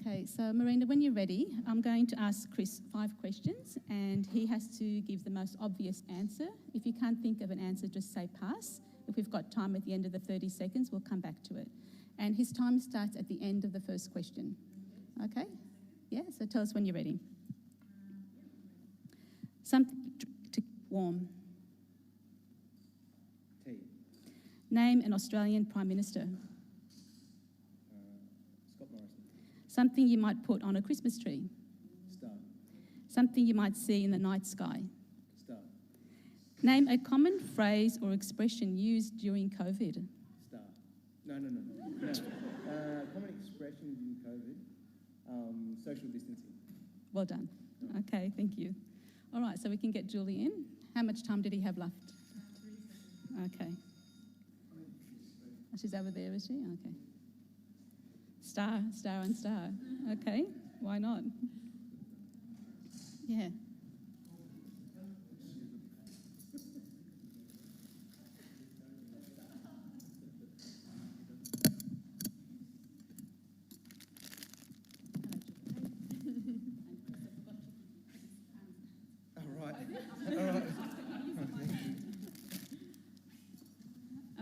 Okay, so Marina, when you're ready, I'm going to ask Chris 5 questions and he has to give the most obvious answer. If you can't think of an answer, just say pass. If we've got time at the end of the 30 seconds, we'll come back to it. And his time starts at the end of the first question. Okay? Yeah, so tell us when you're ready. Something to keep warm. Tea. Name an Australian Prime Minister. Scott Morrison. Something you might put on a Christmas tree. Star. Something you might see in the night sky. Star. Name a common phrase or expression used during COVID. Star. No. Common expression in COVID. Social distancing. Well done. Okay, thank you. All right, so we can get Julie in. How much time did he have left? 3 seconds. Okay. She's over there, is she? Okay. Star, and star. Okay, why not? Yeah.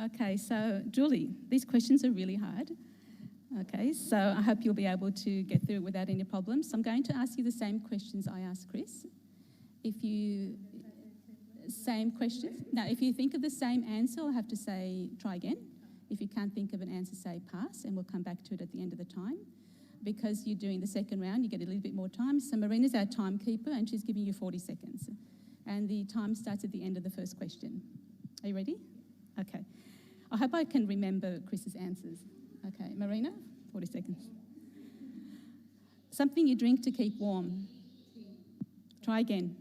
Okay, so Julie, these questions are really hard. Okay, so I hope you'll be able to get through it without any problems. So I'm going to ask you the same questions I asked Chris. Same questions? Now, if you think of the same answer, I'll have to say try again. If you can't think of an answer, say pass, and we'll come back to it at the end of the time. Because you're doing the second round, you get a little bit more time. So Marina's our timekeeper, and she's giving you 40 seconds. And the time starts at the end of the first question. Are you ready? Okay. I hope I can remember Chris's answers. Okay, Marina, 40 seconds. Something you drink to keep warm. Try again.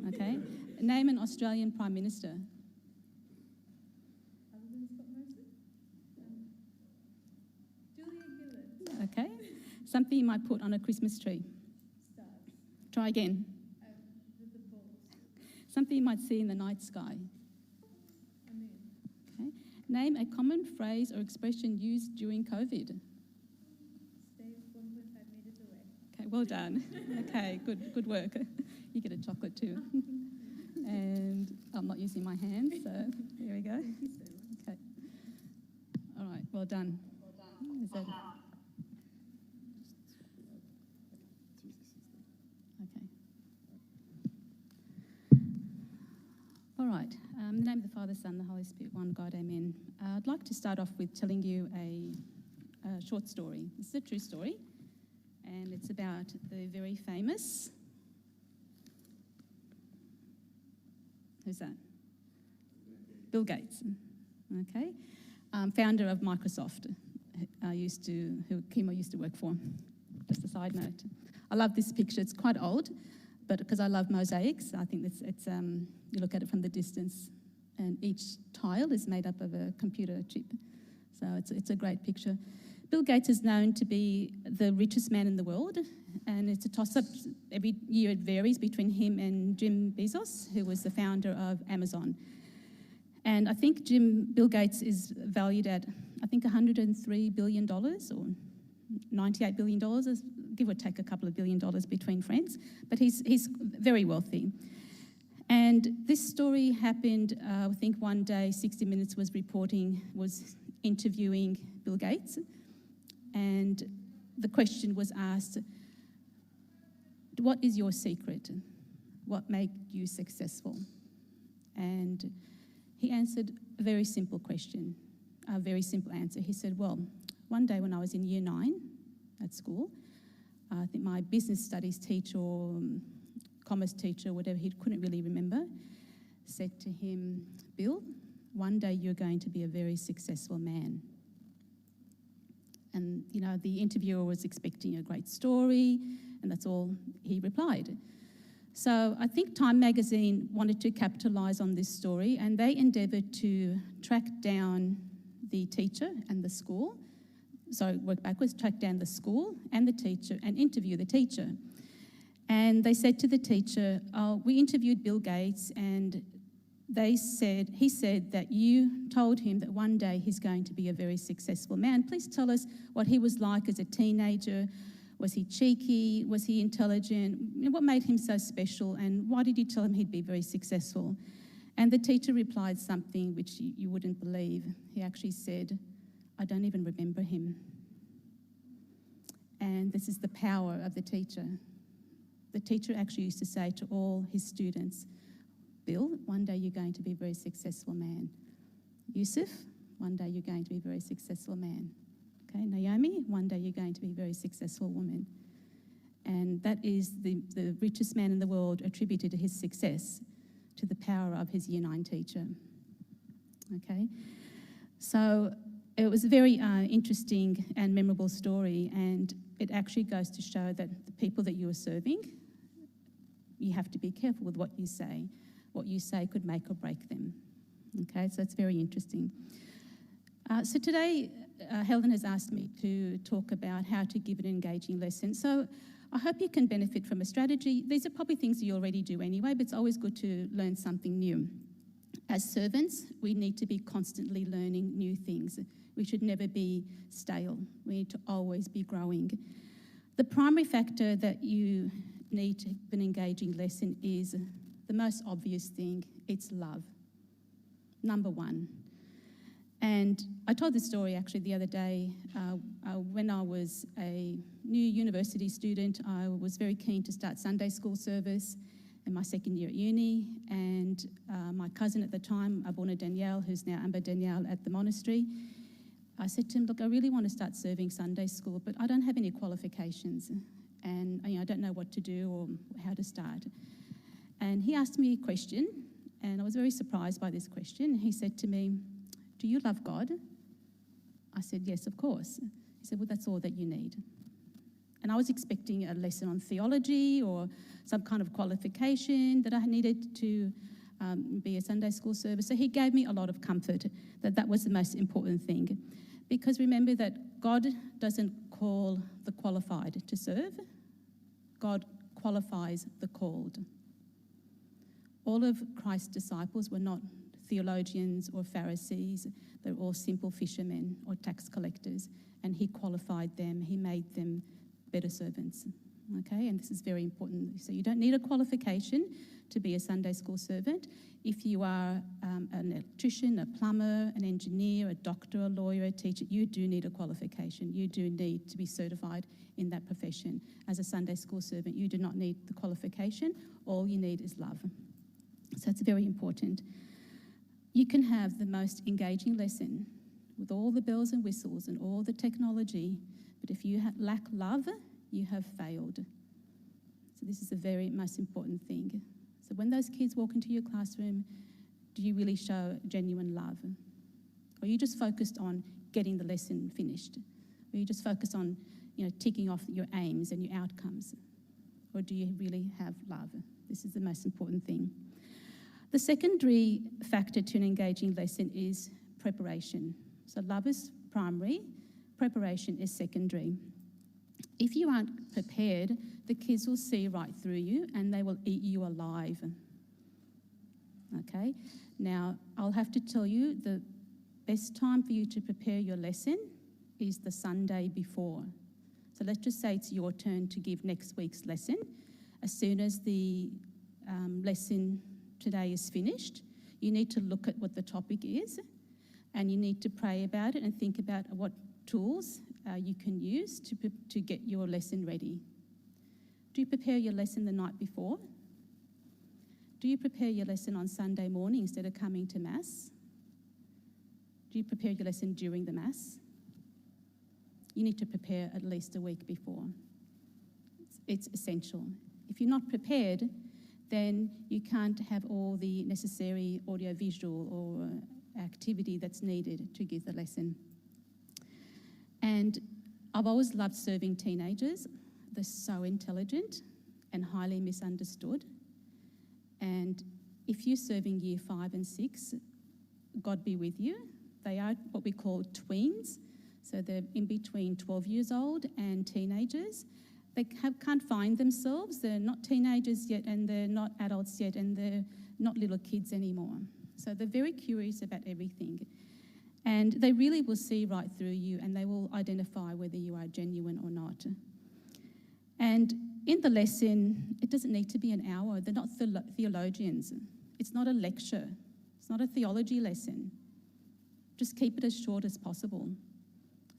Okay. Name an Australian Prime Minister. Okay. Something you might put on a Christmas tree. Try again. Something you might see in the night sky. Okay. Name a common phrase or expression used during COVID. Stay 1.5 meters away. Okay, well done. Okay, good work. You get a chocolate too. And I'm not using my hands, so here we go. Okay. All right, well done. Is that... Okay. All right. In the name of the Father, Son, the Holy Spirit, one God, amen. I'd like to start off with telling you a short story. This is a true story, and it's about the very famous... Who's that? Bill Gates. Okay. Founder of Microsoft, who Kimo used to work for. Just a side note. I love this picture. It's quite old, but because I love mosaics, I think it's you look at it from the distance, and each tile is made up of a computer chip. So it's a great picture. Bill Gates is known to be the richest man in the world, and it's a toss-up. Every year it varies between him and Jim Bezos, who was the founder of Amazon. And I think Bill Gates is valued at, $103 billion or $98 billion, give or take a couple of $1 billion between friends. But he's very wealthy. And this story happened, I think one day 60 Minutes was interviewing Bill Gates. And the question was asked, what is your secret? What made you successful? And he answered a very simple question, a very simple answer. He said, well, one day when I was in year 9 at school, I think my business studies teacher or commerce teacher, whatever, he couldn't really remember, said to him, Bill, one day you're going to be a very successful man. And, the interviewer was expecting a great story, and that's all he replied. So I think Time magazine wanted to capitalise on this story, and they endeavoured to track down the teacher and the school. Work backwards, track down the school and the teacher and interview the teacher. And they said to the teacher, we interviewed Bill Gates, and he said that you told him that one day he's going to be a very successful man. Please tell us what he was like as a teenager. Was he cheeky? Was he intelligent? What made him so special? And why did you tell him he'd be very successful? And the teacher replied something which you wouldn't believe. He actually said, I don't even remember him. And this is the power of the teacher. The teacher actually used to say to all his students, Bill, one day you're going to be a very successful man. Yusuf, one day you're going to be a very successful man. Okay, Naomi, one day you're going to be a very successful woman. And that is the richest man in the world attributed to his success to the power of his Year 9 teacher. Okay, so it was a very interesting and memorable story, and it actually goes to show that the people that you are serving, you have to be careful with what you say. What you say could make or break them. Okay, so it's very interesting. So today, Helen has asked me to talk about how to give an engaging lesson. So I hope you can benefit from a strategy. These are probably things you already do anyway, but it's always good to learn something new. As servants, we need to be constantly learning new things. We should never be stale. We need to always be growing. The primary factor that you need to give an engaging lesson is the most obvious thing, it's love. Number one. And I told this story actually the other day. When I was a new university student, I was very keen to start Sunday school service in my second year at uni. And my cousin at the time, Abuna Danielle, who's now Amber Danielle at the monastery, I said to him, look, I really want to start serving Sunday school, but I don't have any qualifications. And I don't know what to do or how to start. And he asked me a question, and I was very surprised by this question. He said to me, do you love God? I said, yes, of course. He said, well, that's all that you need. And I was expecting a lesson on theology or some kind of qualification that I needed to be a Sunday school service. So he gave me a lot of comfort that that was the most important thing. Because remember that God doesn't call the qualified to serve. God qualifies the called. All of Christ's disciples were not theologians or Pharisees. They were all simple fishermen or tax collectors, and he qualified them. He made them better servants. Okay, and this is very important. So you don't need a qualification to be a Sunday school servant. If you are an electrician, a plumber, an engineer, a doctor, a lawyer, a teacher, you do need a qualification. You do need to be certified in that profession. As a Sunday school servant, you do not need the qualification. All you need is love. So it's very important. You can have the most engaging lesson with all the bells and whistles and all the technology, but if you lack love, you have failed. So this is the very most important thing. So when those kids walk into your classroom, do you really show genuine love? Or are you just focused on getting the lesson finished? Or are you just focused on, ticking off your aims and your outcomes? Or do you really have love? This is the most important thing. The secondary factor to an engaging lesson is preparation. So love is primary, preparation is secondary. If you aren't prepared, the kids will see right through you and they will eat you alive. Okay? Now, I'll have to tell you the best time for you to prepare your lesson is the Sunday before. So let's just say it's your turn to give next week's lesson. As soon as the lesson today is finished, you need to look at what the topic is and you need to pray about it and think about what tools you can use to get your lesson ready. Do you prepare your lesson the night before? Do you prepare your lesson on Sunday morning instead of coming to Mass? Do you prepare your lesson during the Mass? You need to prepare at least a week before. It's essential. If you're not prepared, then you can't have all the necessary audio-visual or activity that's needed to give the lesson. And I've always loved serving teenagers. They're so intelligent and highly misunderstood. And if you're serving year 5 and 6, God be with you. They are what we call tweens. So they're in between 12 years old and teenagers. They can't find themselves. They're not teenagers yet and they're not adults yet and they're not little kids anymore. So they're very curious about everything. And they really will see right through you, and they will identify whether you are genuine or not. And in the lesson, it doesn't need to be an hour. They're not theologians. It's not a lecture. It's not a theology lesson. Just keep it as short as possible.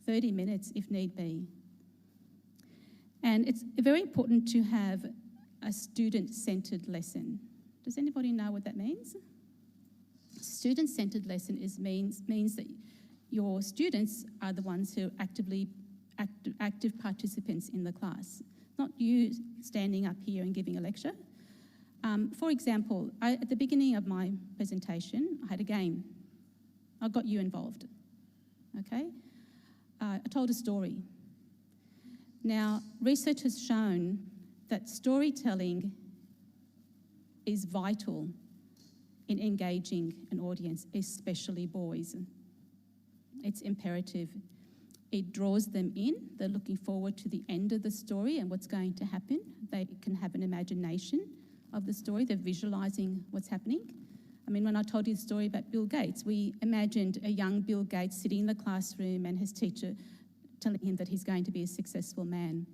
30 minutes if need be. And it's very important to have a student-centred lesson. Does anybody know what that means? Student-centred lesson means that your students are the ones who are active participants in the class, not you standing up here and giving a lecture. For example, at the beginning of my presentation, I had a game. I got you involved, okay? I told a story. Now, research has shown that storytelling is vital in engaging an audience, especially boys. It's imperative. It draws them in. They're looking forward to the end of the story and what's going to happen. They can have an imagination of the story. They're visualising what's happening. I mean, when I told you the story about Bill Gates, we imagined a young Bill Gates sitting in the classroom and his teacher telling him that he's going to be a successful man.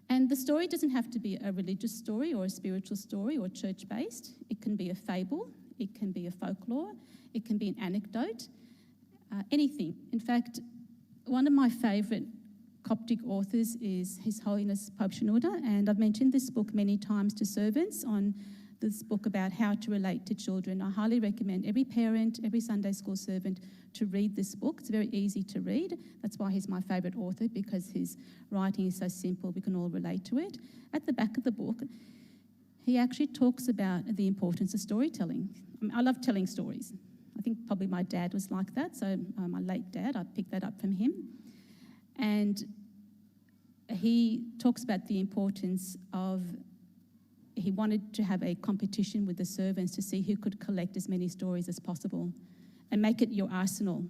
And the story doesn't have to be a religious story or a spiritual story or church-based. It can be a fable, it can be a folklore, it can be an anecdote, anything. In fact, one of my favourite Coptic authors is His Holiness Pope Shenouda, and I've mentioned this book many times to servants on this book about how to relate to children. I highly recommend every parent, every Sunday school servant to read this book. It's very easy to read. That's why he's my favourite author, because his writing is so simple, we can all relate to it. At the back of the book, he actually talks about the importance of storytelling. I love telling stories. I think probably my dad was like that, so my late dad, I picked that up from him. And he talks about the importance of, he wanted to have a competition with the servants to see who could collect as many stories as possible and make it your arsenal.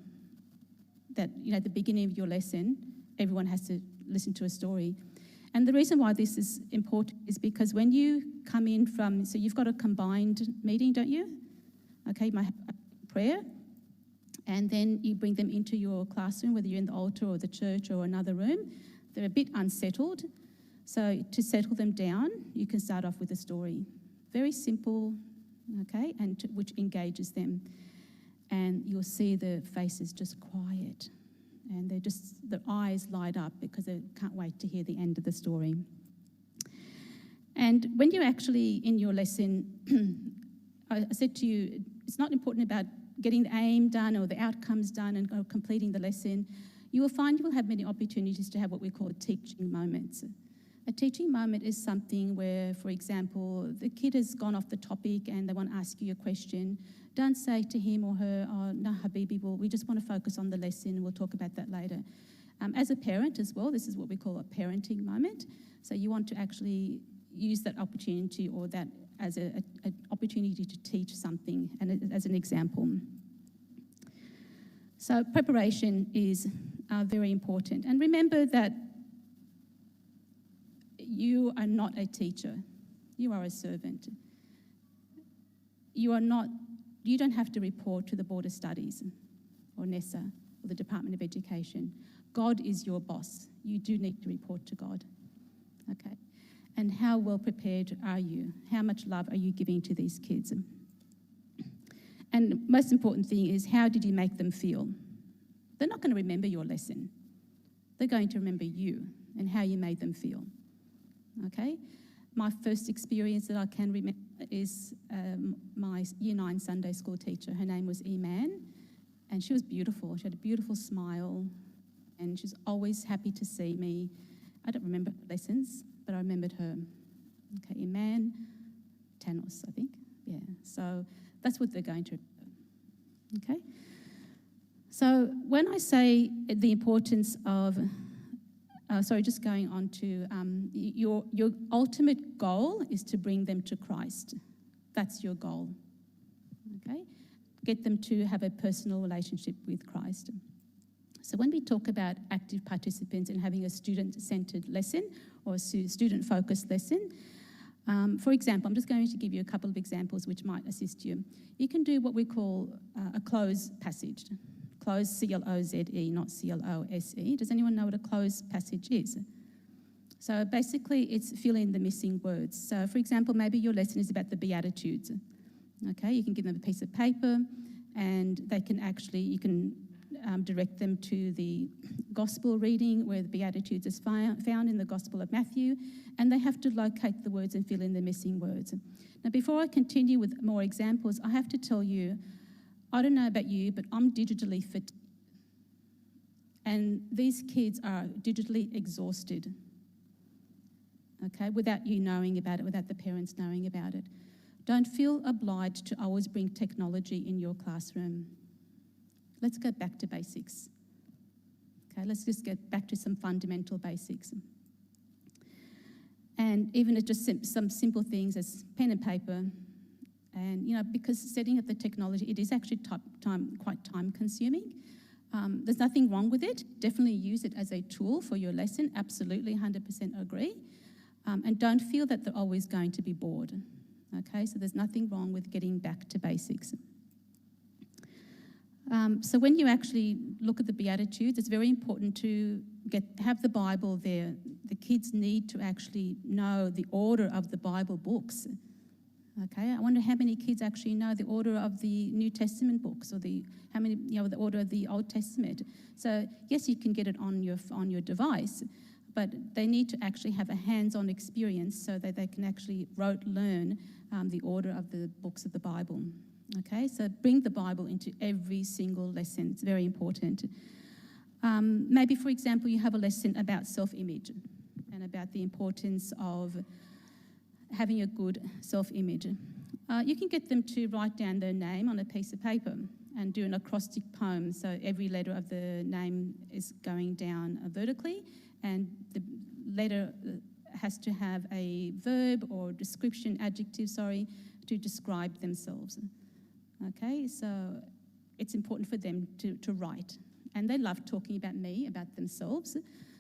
That, at the beginning of your lesson, everyone has to listen to a story. And the reason why this is important is because when you come in from, so you've got a combined meeting, don't you? Okay, you might have a prayer, and then you bring them into your classroom, whether you're in the altar or the church or another room. They're a bit unsettled. So to settle them down, you can start off with a story. Very simple, okay, and which engages them. And you'll see the faces just quiet. And their eyes light up because they can't wait to hear the end of the story. And when you're actually in your lesson, I said to you, it's not important about getting the aim done or the outcomes done and completing the lesson. You will find you will have many opportunities to have what we call teaching moments. A teaching moment is something where, for example, the kid has gone off the topic and they want to ask you a question. Don't say to him or her, oh, no, Habibi, we just want to focus on the lesson and we'll talk about that later. As a parent as well, this is what we call a parenting moment. So you want to actually use that opportunity or that as an opportunity to teach something and as an example. So preparation is very important. And remember that you are not a teacher. You are a servant. You don't have to report to the Board of Studies or NESA or the Department of Education. God is your boss. You do need to report to God. Okay. And how well prepared are you? How much love are you giving to these kids? And most important thing is, how did you make them feel? They're not going to remember your lesson. They're going to remember you and how you made them feel. Okay? My first experience that I can remember is my Year 9 Sunday school teacher. Her name was Eman, and she was beautiful. She had a beautiful smile, and she was always happy to see me. I don't remember her lessons, but I remembered her. Okay, Eman Tanos, I think. Yeah, so that's what they're going to remember. Okay? So when I say the importance of just going on to your ultimate goal is to bring them to Christ. That's your goal, okay? Get them to have a personal relationship with Christ. So when we talk about active participants and having a student-centred lesson or a student-focused lesson, For example, I'm just going to give you a couple of examples which might assist you. You can do what we call a close passage. Close, C-L-O-Z-E, not C-L-O-S-E. Does anyone know what a close passage is? So basically, it's fill in the missing words. So, for example, maybe your lesson is about the Beatitudes. Okay, you can give them a piece of paper, and you can direct them to the Gospel reading where the Beatitudes is found in the Gospel of Matthew, and they have to locate the words and fill in the missing words. Now, before I continue with more examples, I have to tell you, I don't know about you, but I'm digitally fit. And these kids are digitally exhausted, okay, without you knowing about it, without the parents knowing about it. Don't feel obliged to always bring technology in your classroom. Let's go back to basics. Okay, let's just get back to some fundamental basics. And even just some simple things as pen and paper. And, because setting up the technology, it is actually quite time-consuming. There's nothing wrong with it. Definitely use it as a tool for your lesson. Absolutely, 100% agree. And don't feel that they're always going to be bored. Okay, so there's nothing wrong with getting back to basics. So when you actually look at the Beatitudes, it's very important to have the Bible there. The kids need to actually know the order of the Bible books. Okay, I wonder how many kids actually know the order of the New Testament books, or the order of the Old Testament. So yes, you can get it on your device, but they need to actually have a hands-on experience so that they can actually learn the order of the books of the Bible. Okay, so bring the Bible into every single lesson. It's very important. Maybe, for example, you have a lesson about self-image and about the importance of having a good self-image. You can get them to write down their name on a piece of paper and do an acrostic poem. So every letter of the name is going down vertically, and the letter has to have a verb or adjective, to describe themselves. Okay, so it's important for them to write. And they love talking about themselves.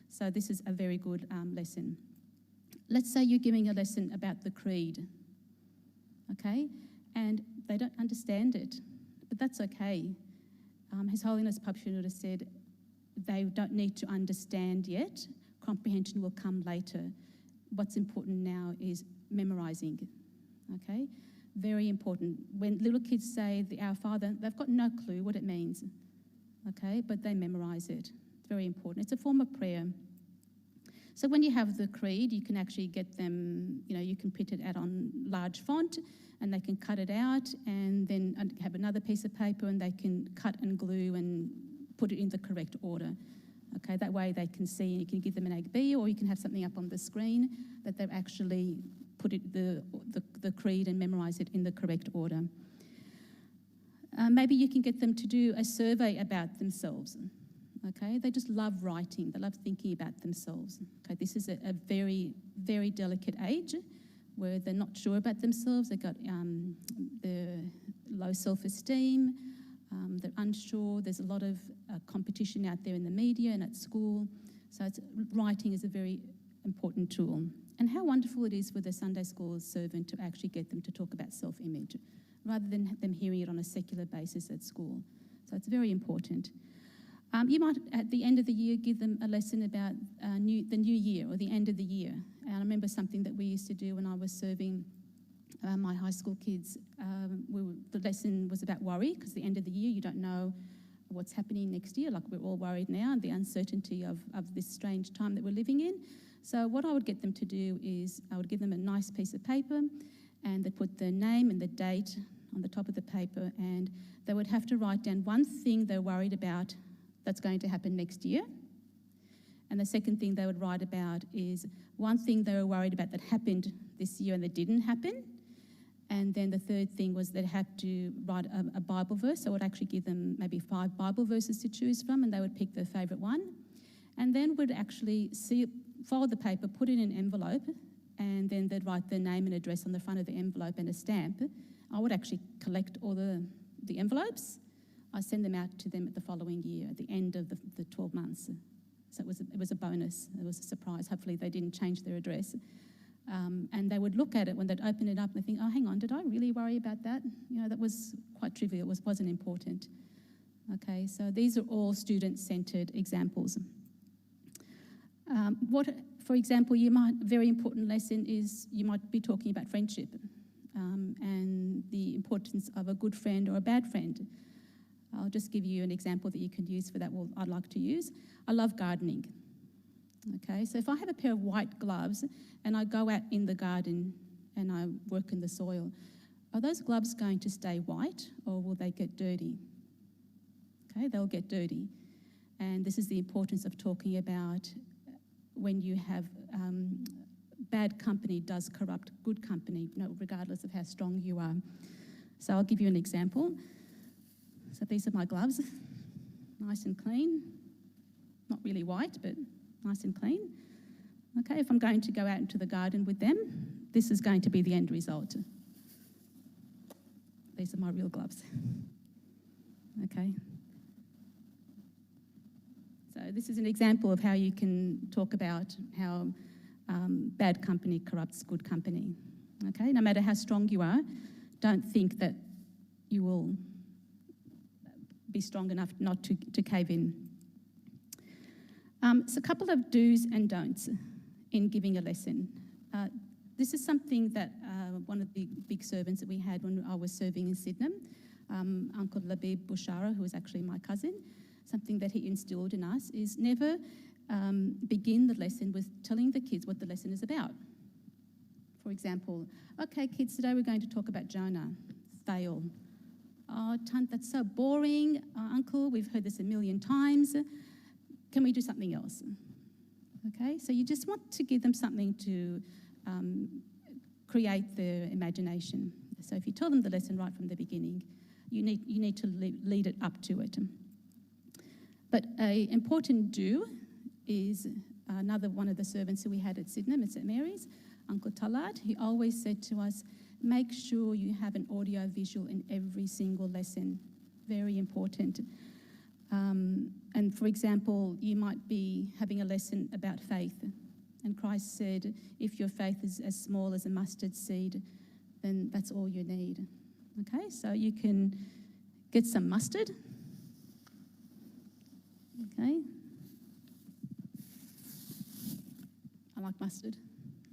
So this is a very good lesson. Let's say you're giving a lesson about the creed, okay? And they don't understand it, but that's okay. His Holiness Pope Shenouda said they don't need to understand yet. Comprehension will come later. What's important now is memorising, okay? Very important. When little kids say the Our Father, they've got no clue what it means, okay? But they memorise it. It's very important. It's a form of prayer. So when you have the creed, you can actually get them, you can print it out on large font, and they can cut it out, and then have another piece of paper, and they can cut and glue and put it in the correct order. Okay, that way they can see, and you can give them an A-B, or you can have something up on the screen that they've actually put it the creed and memorise it in the correct order. Maybe you can get them to do a survey about themselves. Okay, they just love writing. They love thinking about themselves. Okay, this is a very, very delicate age where they're not sure about themselves. They've got the low self-esteem. They're unsure. There's a lot of competition out there in the media and at school. So writing is a very important tool. And how wonderful it is for the Sunday school servant to actually get them to talk about self-image rather than them hearing it on a secular basis at school. So it's very important. You might, at the end of the year, give them a lesson about the new year or the end of the year. And I remember something that we used to do when I was serving my high school kids. The lesson was about worry, because the end of the year, you don't know what's happening next year. Like, we're all worried now, and the uncertainty of this strange time that we're living in. So what I would get them to do is I would give them a nice piece of paper, and they'd put their name and the date on the top of the paper, and they would have to write down one thing they're worried about that's going to happen next year. And the second thing they would write about is one thing they were worried about that happened this year and that didn't happen. And then the third thing was they'd have to write a Bible verse. So I would actually give them maybe 5 Bible verses to choose from, and they would pick their favourite one. And then would actually fold the paper, put it in an envelope, and then they'd write their name and address on the front of the envelope and a stamp. I would actually collect all the envelopes. I send them out to them at the following year, at the end of the 12 months. So it was a bonus. It was a surprise. Hopefully they didn't change their address. And they would look at it when they'd open it up and they think, oh, hang on, did I really worry about that? That was quite trivial, wasn't important. Okay, so these are all student-centred examples. For example, very important lesson is you might be talking about friendship and the importance of a good friend or a bad friend. I'll just give you an example that you can use for that. I'd like to use. I love gardening. Okay, so if I have a pair of white gloves and I go out in the garden and I work in the soil, are those gloves going to stay white or will they get dirty? Okay, they'll get dirty. And this is the importance of talking about when you have bad company does corrupt good company, regardless of how strong you are. So I'll give you an example. So these are my gloves, nice and clean. Not really white, but nice and clean. Okay, if I'm going to go out into the garden with them, this is going to be the end result. These are my real gloves. Okay. So this is an example of how you can talk about how bad company corrupts good company. Okay, no matter how strong you are, don't think that you will be strong enough not to cave in. So a couple of do's and don'ts in giving a lesson. This is something that one of the big servants that we had when I was serving in Sydenham, Uncle Labib Bushara, who was actually my cousin, something that he instilled in us is never begin the lesson with telling the kids what the lesson is about. For example, okay, kids, today we're going to talk about Jonah. Fail. Oh, Tunt, that's so boring. Uncle, we've heard this a million times. Can we do something else? Okay, so you just want to give them something to create their imagination. So if you tell them the lesson right from the beginning, you need to lead it up to it. But an important do is another one of the servants who we had at Sydenham at St Mary's, Uncle Talat. He always said to us, make sure you have an audio visual in every single lesson. Very important. And for example, you might be having a lesson about faith. And Christ said, if your faith is as small as a mustard seed, then that's all you need. Okay, so you can get some mustard. Okay. I like mustard.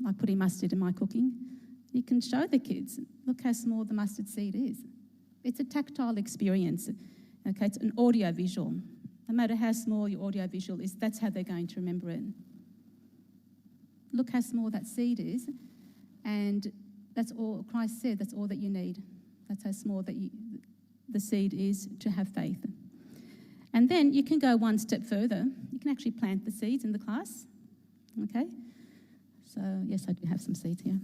I like putting mustard in my cooking. You can show the kids, look how small the mustard seed is. It's a tactile experience. Okay, it's an audio visual. No matter how small your audio visual is, that's how they're going to remember it. Look how small that seed is, and that's all Christ said, that's all that you need. That's how small the seed is to have faith. And then you can go one step further. You can actually plant the seeds in the class. Okay? So, yes, I do have some seeds here.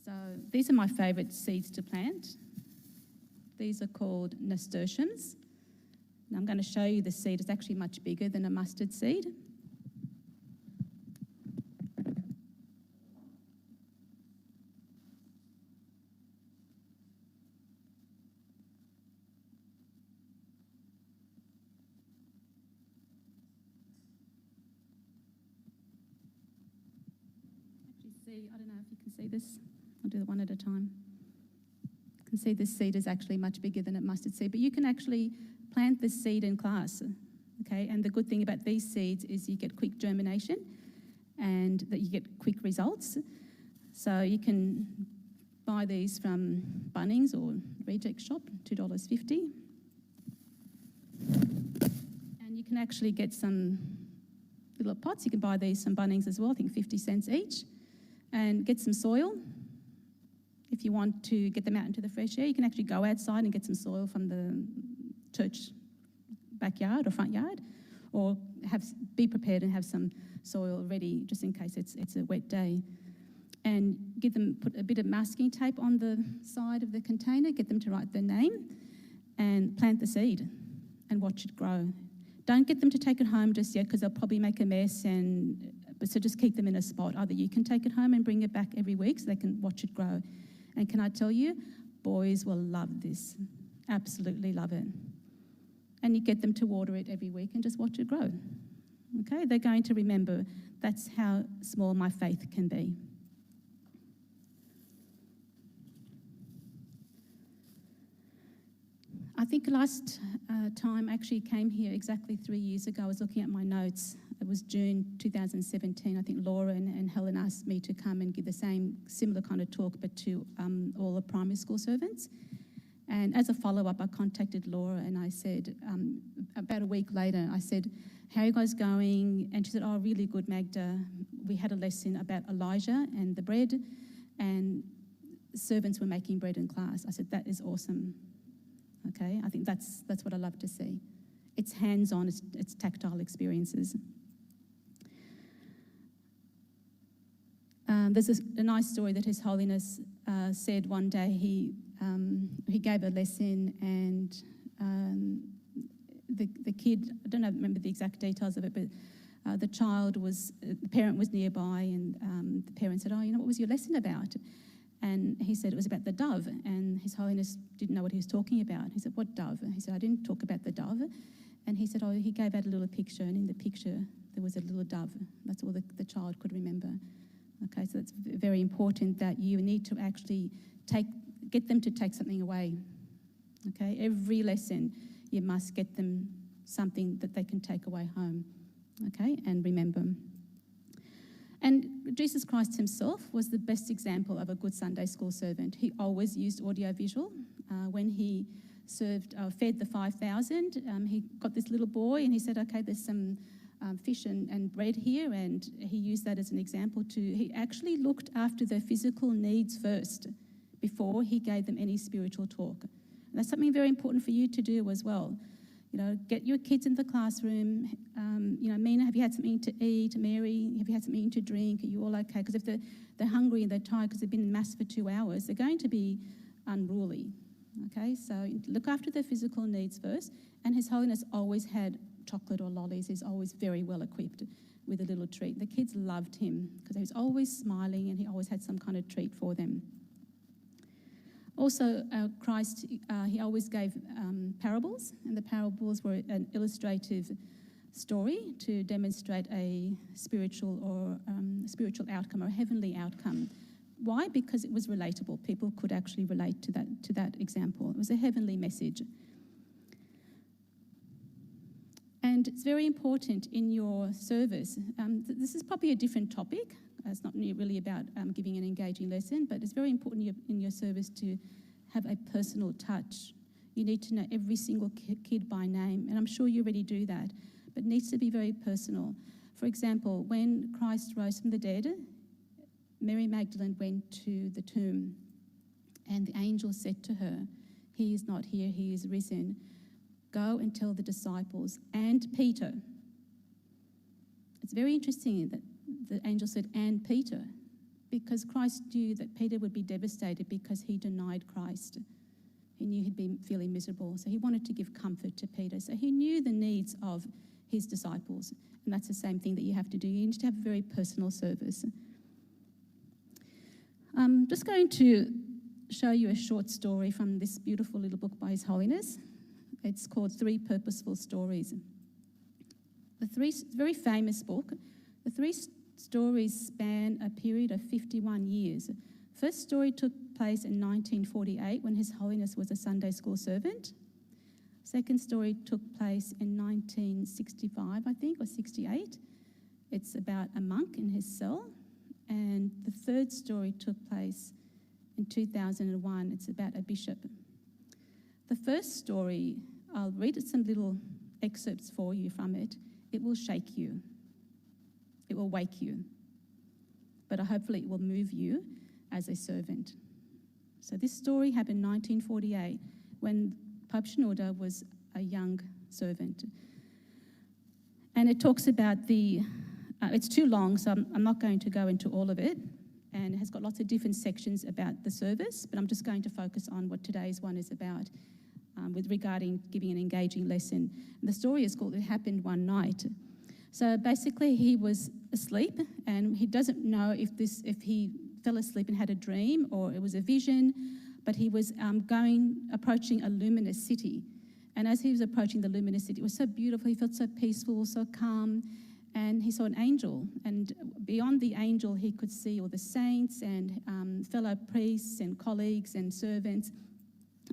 So these are my favourite seeds to plant. These are called nasturtiums. And I'm going to show you the seed. It's actually much bigger than a mustard seed. I don't know if you can see this. I'll do it one at a time. You can see this seed is actually much bigger than a mustard seed, but you can actually plant this seed in class, okay? And the good thing about these seeds is you get quick germination and that you get quick results. So you can buy these from Bunnings or Reject Shop, $2.50. And you can actually get some little pots. You can buy these from Bunnings as well, I think 50 cents each. And get some soil. If you want to get them out into the fresh air, you can actually go outside and get some soil from the church backyard or front yard, or be prepared and have some soil ready just in case it's a wet day. And put a bit of masking tape on the side of the container, get them to write their name, and plant the seed and watch it grow. Don't get them to take it home just yet because they'll probably make a mess so just keep them in a spot. Either you can take it home and bring it back every week so they can watch it grow. And can I tell you, boys will love this. Absolutely love it. And you get them to water it every week and just watch it grow. Okay, they're going to remember That's how small my faith can be. I think last time I actually came here exactly 3 years ago. I was looking at my notes. It was June 2017. I think Laura and Helen asked me to come and give the similar kind of talk, but to all the primary school servants. And as a follow-up, I contacted Laura and I said, about a week later, I said, how are you guys going? And she said, oh, really good, Magda. We had a lesson about Elijah and the bread, and servants were making bread in class. I said, that is awesome. Okay, I think that's what I love to see. It's hands-on, it's tactile experiences. There's a nice story that His Holiness said one day. He gave a lesson, and the kid, I don't remember the exact details of it, but the parent was nearby, and the parent said, oh, what was your lesson about? And he said it was about the dove, and His Holiness didn't know what he was talking about. He said, what dove? And he said, I didn't talk about the dove. And he said, oh, he gave out a little picture, and in the picture there was a little dove. That's all the child could remember. Okay, so it's very important that you need to actually get them to take something away. Okay, every lesson you must get them something that they can take away home. Okay, and remember. And Jesus Christ himself was the best example of a good Sunday school servant. He always used audiovisual. When he fed the 5,000, he got this little boy and he said, okay, there's some fish and bread here, and he used that as an example he actually looked after their physical needs first before he gave them any spiritual talk. And that's something very important for you to do as well. Get your kids in the classroom. Mina, have you had something to eat? Mary, have you had something to drink? Are you all okay? Because if they're hungry and they're tired because they've been in mass for 2 hours, they're going to be unruly. Okay, so look after their physical needs first. And His Holiness always had chocolate or lollies. He's always very well equipped with a little treat. The kids loved him because he was always smiling and he always had some kind of treat for them. Also, Christ, he always gave parables, and the parables were an illustrative story to demonstrate a spiritual outcome or a heavenly outcome. Why? Because it was relatable. People could actually relate to that example. It was a heavenly message. And it's very important in your service. This is probably a different topic. It's not really about giving an engaging lesson, but it's very important in your service to have a personal touch. You need to know every single kid by name, and I'm sure you already do that, but it needs to be very personal. For example, when Christ rose from the dead, Mary Magdalene went to the tomb, and the angel said to her, he is not here, he is risen. Go and tell the disciples and Peter. It's very interesting that the angel said, and Peter, because Christ knew that Peter would be devastated because he denied Christ. He knew he'd been feeling miserable, so he wanted to give comfort to Peter. So he knew the needs of his disciples, and that's the same thing that you have to do. You need to have a very personal service. I'm just going to show you a short story from this beautiful little book by His Holiness. It's called 3 Purposeful Stories. Very famous book. The 3 stories span a period of 51 years. First story took place in 1948 when His Holiness was a Sunday school servant. Second story took place in 1965, I think, or 68. It's about a monk in his cell. And the third story took place in 2001. It's about a bishop. The first story, I'll read some little excerpts for you from it. It will shake you. It will wake you. But hopefully it will move you as a servant. So this story happened in 1948 when Pope Shenouda was a young servant. And it talks about it's too long, so I'm not going to go into all of it. And it has got lots of different sections about the service, but I'm just going to focus on what today's one is about with regarding giving an engaging lesson. And the story is called It Happened One Night. So basically he was asleep, and he doesn't know if he fell asleep and had a dream or it was a vision, but he was approaching a luminous city. And as he was approaching the luminous city, it was so beautiful, he felt so peaceful, so calm, and he saw an angel, and beyond the angel he could see all the saints and fellow priests and colleagues and servants,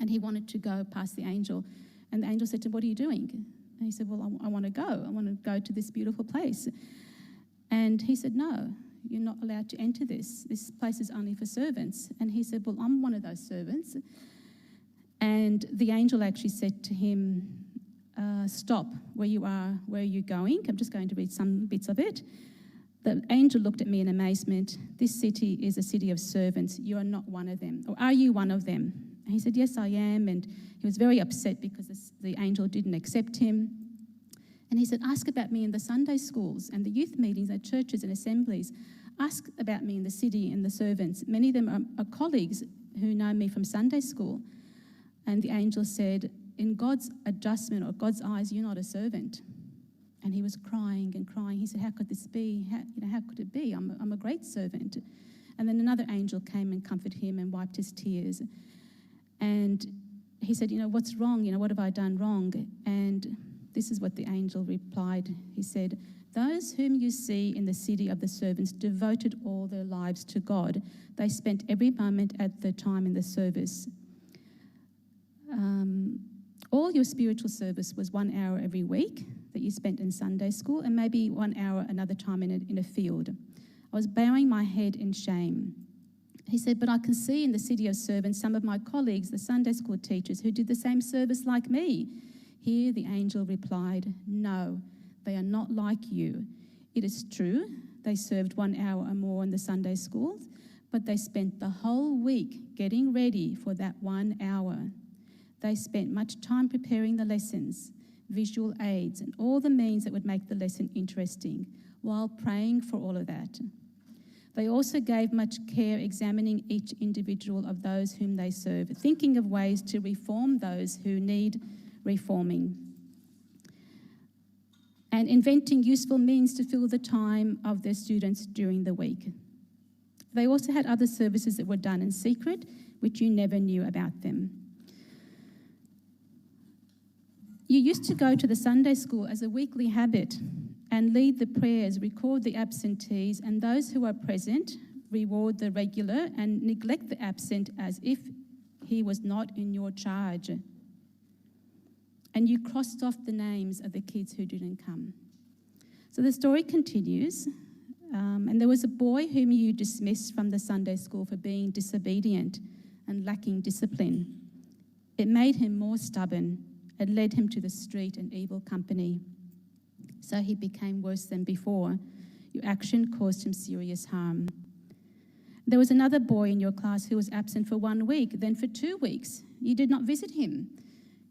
and he wanted to go past the angel. And the angel said to him, "What are you doing?" And he said, "Well, I want to go. I want to go to this beautiful place." And he said, "No, you're not allowed to enter this. This place is only for servants." And he said, "Well, I'm one of those servants." And the angel actually said to him, "Stop where you are. Where are you going?" I'm just going to read some bits of it. The angel looked at me in amazement. "This city is a city of servants. You are not one of them. Or are you one of them?" And he said, "Yes, I am." And he was very upset because the angel didn't accept him. And he said, "Ask about me in the Sunday schools and the youth meetings at churches and assemblies. Ask about me in the city and the servants. Many of them are colleagues who know me from Sunday school." And the angel said, "In God's adjustment or God's eyes, you're not a servant." And he was crying and crying. He said, "How could this be? How could it be? I'm a great servant." And then another angel came and comforted him and wiped his tears. And he said, "What's wrong? What have I done wrong?" And this is what the angel replied. He said, "Those whom you see in the city of the servants devoted all their lives to God. They spent every moment at the time in the service. All your spiritual service was 1 hour every week that you spent in Sunday school, and maybe 1 hour another time in a field. I was bowing my head in shame." He said, "But I can see in the city of servants some of my colleagues, the Sunday school teachers, who did the same service like me." Here the angel replied, "No, they are not like you. It is true, they served 1 hour or more in the Sunday schools, but they spent the whole week getting ready for that 1 hour. They spent much time preparing the lessons, visual aids, and all the means that would make the lesson interesting, while praying for all of that. They also gave much care examining each individual of those whom they serve, thinking of ways to reform those who need reforming, and inventing useful means to fill the time of their students during the week. They also had other services that were done in secret, which you never knew about them. You used to go to the Sunday school as a weekly habit and lead the prayers, record the absentees, and those who are present reward the regular and neglect the absent as if he was not in your charge. And you crossed off the names of the kids who didn't come." So the story continues. And there was a boy whom you dismissed from the Sunday school for being disobedient and lacking discipline. It made him more stubborn. It led him to the street and evil company. So he became worse than before. Your action caused him serious harm. There was another boy in your class who was absent for 1 week, then for 2 weeks. You did not visit him.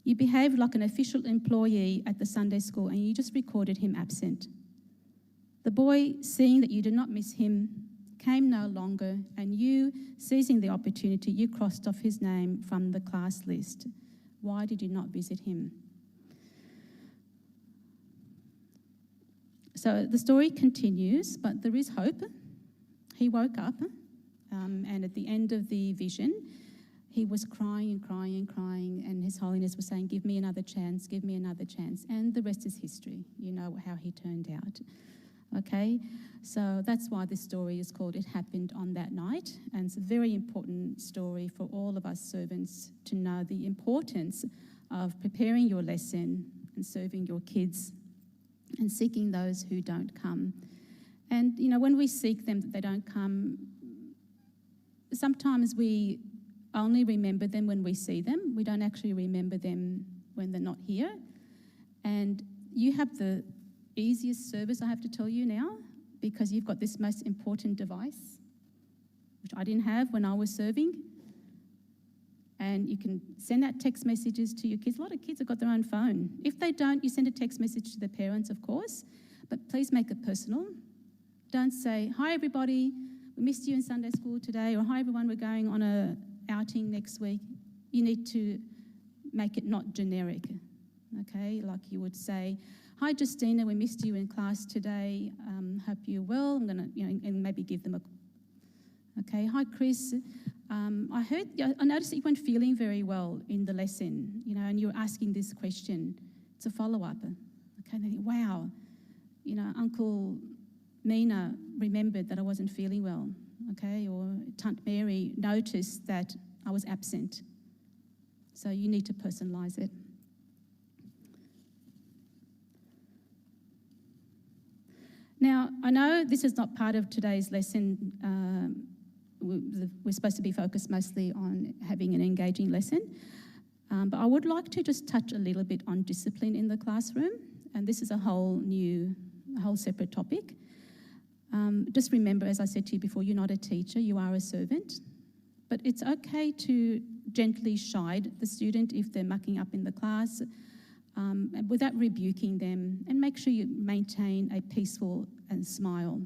You behaved like an official employee at the Sunday school and you just recorded him absent. The boy, seeing that you did not miss him, came no longer, and you, seizing the opportunity, you crossed off his name from the class list. Why did you not visit him? So the story continues, but there is hope. He woke up, and at the end of the vision, he was crying and crying and crying, and His Holiness was saying, "Give me another chance, give me another chance." And the rest is history. You know how he turned out. Okay, so that's why this story is called It Happened on That Night. And it's a very important story for all of us servants to know the importance of preparing your lesson and serving your kids and seeking those who don't come. And, when we seek them that they don't come, sometimes we only remember them when we see them. We don't actually remember them when they're not here. And you have the easiest service, I have to tell you now, because you've got this most important device, which I didn't have when I was serving. And you can send out text messages to your kids. A lot of kids have got their own phone. If they don't, you send a text message to the parents, of course, but please make it personal. Don't say, "Hi everybody, we missed you in Sunday school today," or "Hi everyone, we're going on a outing next week." You need to make it not generic, okay? Like you would say, "Hi Justina, we missed you in class today. Hope you're well." I'm gonna, and maybe give them okay. "Hi Chris, I noticed that you weren't feeling very well in the lesson, and you were asking this question. It's a follow-up." Okay, and they think, wow, Uncle Mina remembered that I wasn't feeling well, okay? Or Aunt Mary noticed that I was absent. So you need to personalise it. Now, I know this is not part of today's lesson. We're supposed to be focused mostly on having an engaging lesson. But I would like to just touch a little bit on discipline in the classroom. And this is a whole separate topic. Just remember, as I said to you before, you're not a teacher, you are a servant. But it's okay to gently chide the student if they're mucking up in the class, without rebuking them, and make sure you maintain a peaceful and smile,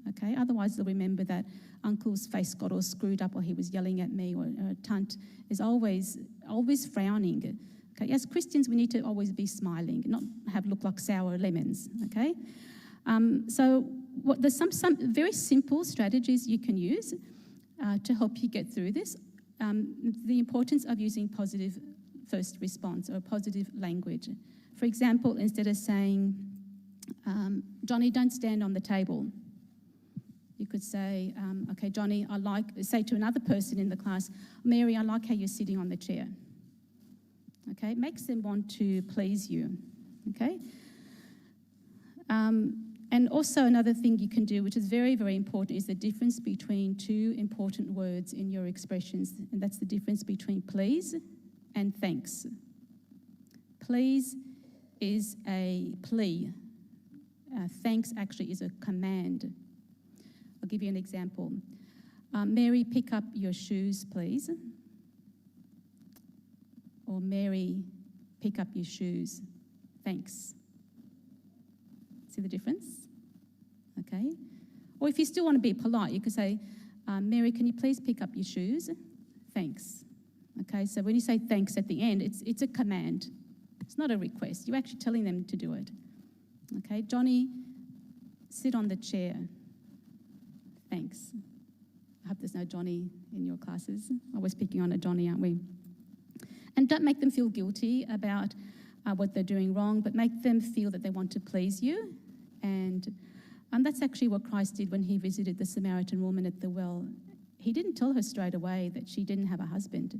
okay? Otherwise, they'll remember that Uncle's face got all screwed up, or he was yelling at me, or Tunt is always frowning. Okay, as Christians, we need to always be smiling, not look like sour lemons, okay? So there's some very simple strategies you can use to help you get through this. The importance of using positive first response or positive language. For example, instead of saying, Johnny, don't stand on the table, you could say, okay, Johnny, say to another person in the class, Mary, I like how you're sitting on the chair. Okay, it makes them want to please you, okay? And also another thing you can do, which is very, very important, is the difference between two important words in your expressions, and that's the difference between please and thanks. Please is a plea. Thanks actually is a command. I'll give you an example. Mary, pick up your shoes, please. Or Mary, pick up your shoes. Thanks. See the difference? Okay. Or if you still want to be polite, you could say, Mary, can you please pick up your shoes? Thanks. Okay, so when you say thanks at the end, it's a command. It's not a request. You're actually telling them to do it. Okay, Johnny, sit on the chair. Thanks. I hope there's no Johnny in your classes. Always picking on a Johnny, aren't we? And don't make them feel guilty about what they're doing wrong, but make them feel that they want to please you. And that's actually what Christ did when he visited the Samaritan woman at the well. He didn't tell her straight away that she didn't have a husband.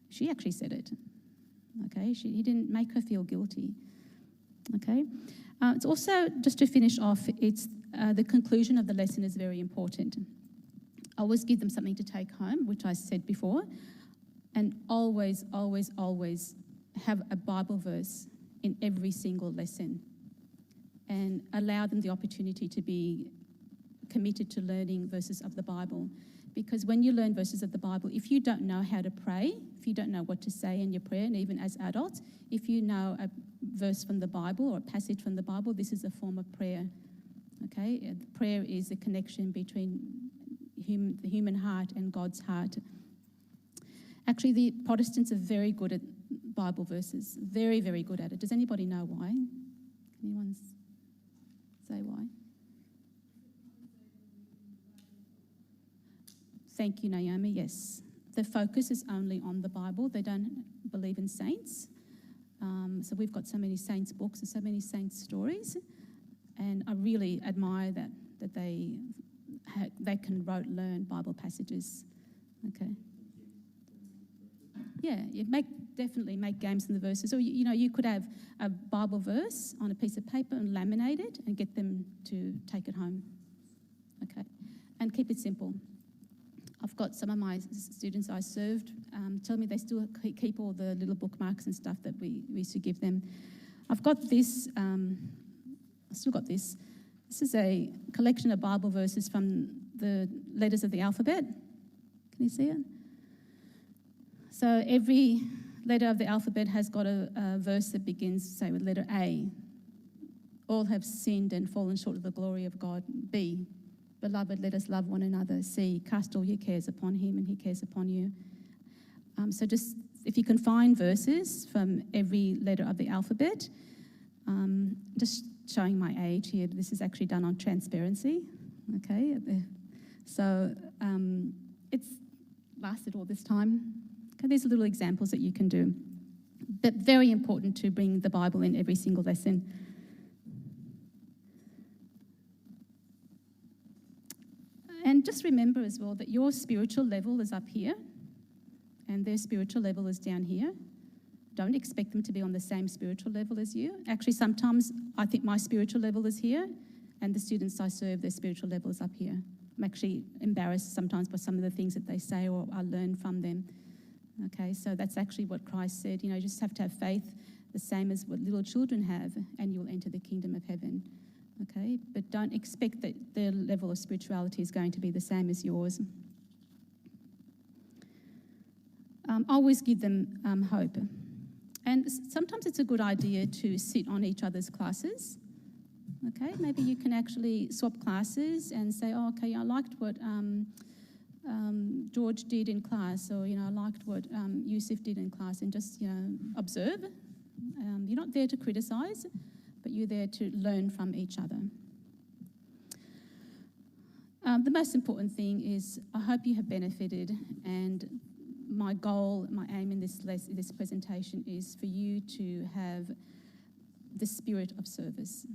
She actually said it. Okay, he didn't make her feel guilty. Okay, it's also, just to finish off, it's the conclusion of the lesson is very important. Always give them something to take home, which I said before, and always, always, always have a Bible verse in every single lesson, and allow them the opportunity to be committed to learning verses of the Bible. Because when you learn verses of the Bible, if you don't know how to pray, if you don't know what to say in your prayer, and even as adults, if you know a verse from the Bible or a passage from the Bible, this is a form of prayer. Okay? Prayer is a connection between the human heart and God's heart. Actually, the Protestants are very good at Bible verses. Very, very good at it. Does anybody know why? Can anyone say why? Thank you, Naomi. Yes. The focus is only on the Bible. They don't believe in saints. So we've got so many saints' books and so many saints' stories. And I really admire that they can learn Bible passages. Okay. Yeah, definitely make games in the verses. Or, you could have a Bible verse on a piece of paper and laminate it and get them to take it home. Okay. And keep it simple. I've got some of my students I served tell me they still keep all the little bookmarks and stuff that we used to give them. I've got this, I've still got this. This is a collection of Bible verses from the letters of the alphabet. Can you see it? So every letter of the alphabet has got a verse that begins, say, with letter A. All have sinned and fallen short of the glory of God. B. Beloved, let us love one another. C. Cast all your cares upon him and he cares upon you. So just, if you can find verses from every letter of the alphabet, just showing my age here, this is actually done on transparency, okay? So it's lasted all this time. Okay, these are little examples that you can do. But very important to bring the Bible in every single lesson. just remember as well that your spiritual level is up here and their spiritual level is down here. Don't expect them to be on the same spiritual level as you. Actually, sometimes I think my spiritual level is here and the students I serve, their spiritual level is up here. I'm actually embarrassed sometimes by some of the things that they say or I learn from them. Okay, so that's actually what Christ said. You just have to have faith the same as what little children have and you'll enter the kingdom of heaven. Okay, but don't expect that their level of spirituality is going to be the same as yours. Always give them hope. And sometimes it's a good idea to sit on each other's classes. Okay, maybe you can actually swap classes and say, oh, okay, I liked what George did in class, or, I liked what Yusuf did in class, and just, observe. You're not there to criticise, but you're there to learn from each other. The most important thing is I hope you have benefited, and my goal, my aim in this presentation is for you to have the spirit of service.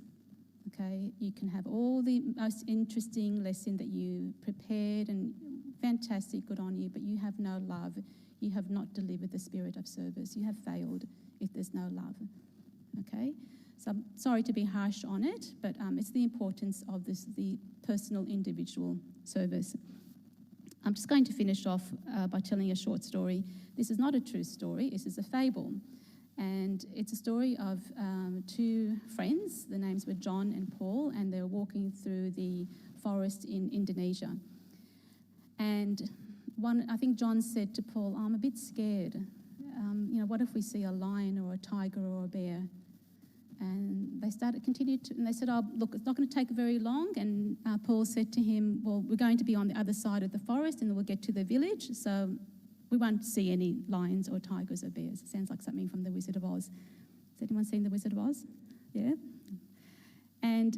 Okay, you can have all the most interesting lesson that you prepared and fantastic, good on you, but you have no love. You have not delivered the spirit of service. You have failed if there's no love. Okay, so I'm sorry to be harsh on it, but it's the importance of the personal, individual service. I'm just going to finish off by telling a short story. This is not a true story, this is a fable. And it's a story of two friends. The names were John and Paul, and they were walking through the forest in Indonesia. And I think John said to Paul, I'm a bit scared. What if we see a lion or a tiger or a bear? And they and they said, oh, look, it's not going to take very long. And Paul said to him, well, we're going to be on the other side of the forest and we'll get to the village, so we won't see any lions or tigers or bears. It sounds like something from The Wizard of Oz. Has anyone seen The Wizard of Oz? Yeah? And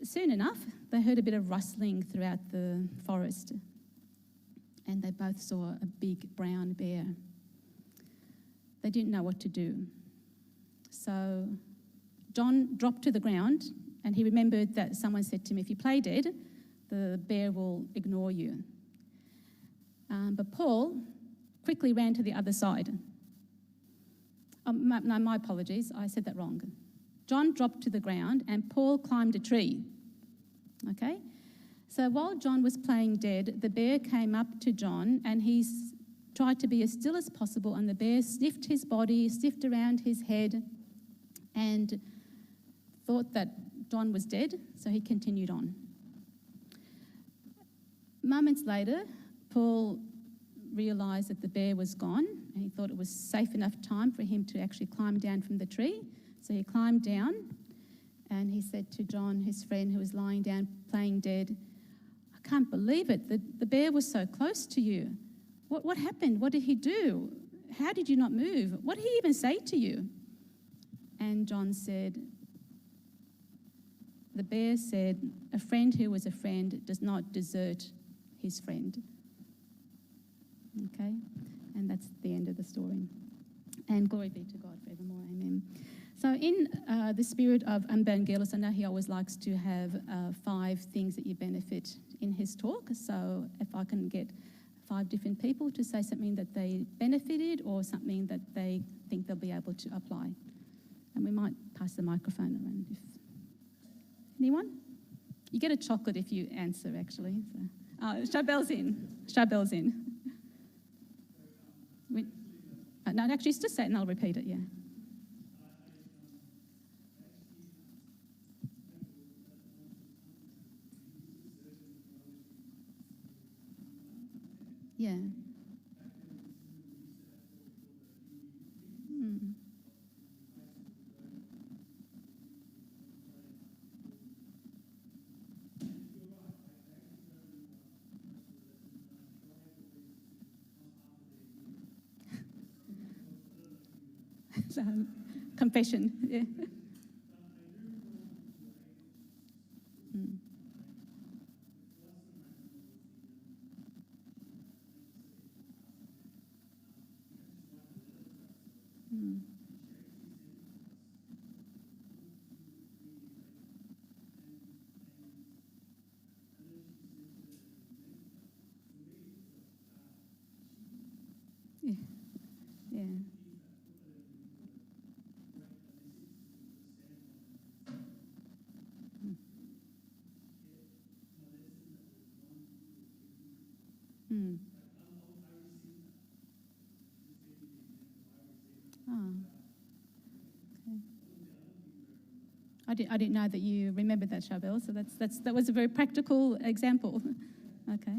soon enough, they heard a bit of rustling throughout the forest, and they both saw a big brown bear. They didn't know what to do. So John dropped to the ground, and he remembered that someone said to him, if you play dead, the bear will ignore you. But Paul quickly ran to the other side. My apologies, I said that wrong. John dropped to the ground and Paul climbed a tree. Okay? So while John was playing dead, the bear came up to John and he tried to be as still as possible, and the bear sniffed his body, sniffed around his head, and thought that John was dead, so he continued on. Moments later, Paul realised that the bear was gone, and he thought it was safe enough time for him to actually climb down from the tree. So he climbed down, and he said to John, his friend who was lying down playing dead, I can't believe it, the bear was so close to you. What happened? What did he do? How did you not move? What did he even say to you? And John said, the bear said, a friend who was a friend does not desert his friend. Okay? And that's the end of the story. And glory be to God forevermore. Amen. So in the spirit of Evangelos, I know he always likes to have 5 things that you benefit in his talk. So if I can get 5 different people to say something that they benefited or something that they think they'll be able to apply. And we might pass the microphone around. Anyone? You get a chocolate if you answer, actually. So. Charbel's in. Charbel's in. No, actually, just say it and I'll repeat it, yeah. Yeah. So, confession, yeah. Yeah. Yeah. Mm. Oh. Okay. I didn't know that you remembered that, Charbel. So that was a very practical example. Okay.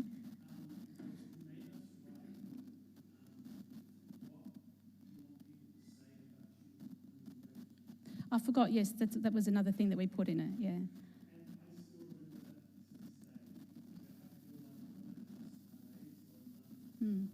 I forgot. Yes, that was another thing that we put in it. Yeah. Mm.